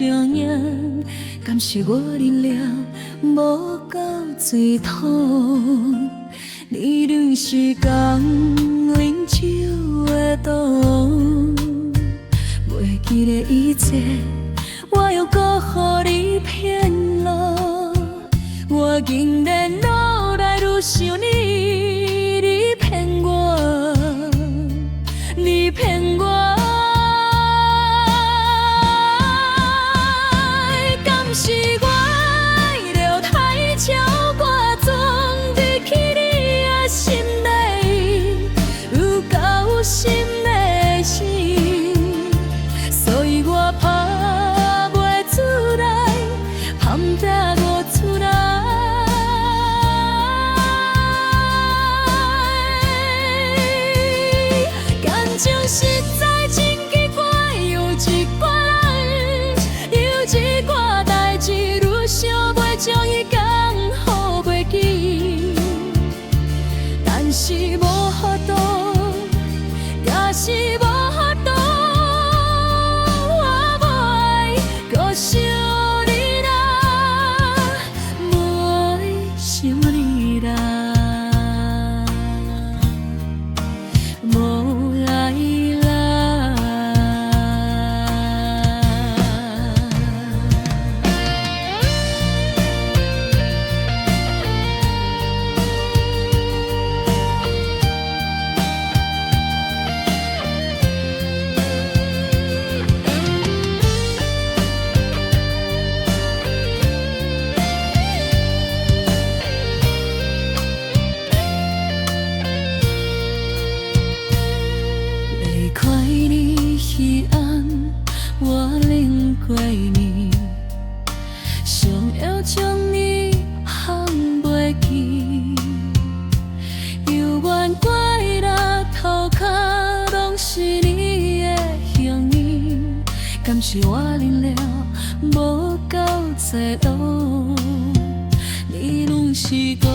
相迎，敢是我力量无够水桶？你仍是讲啉酒的毒，袂记得一切，我又搁予你骗了。我竟然愈来愈想你，你骗我，你骗我。敢是我着太超挂装入去你的心内，有够深的心，所以我打袂出来，밤打无出来。感情实在真奇怪，有一挂人，有一挂代志，愈想袂将伊讲好袂记，但是无法度，也是无法度，我无爱搁想你啦，无爱想你啦，无爱啦。离开你彼岸，我冷过年，想要将你放袂记，犹原我的额头壳拢是你的形影，敢是我忍了无够多路，你拢是。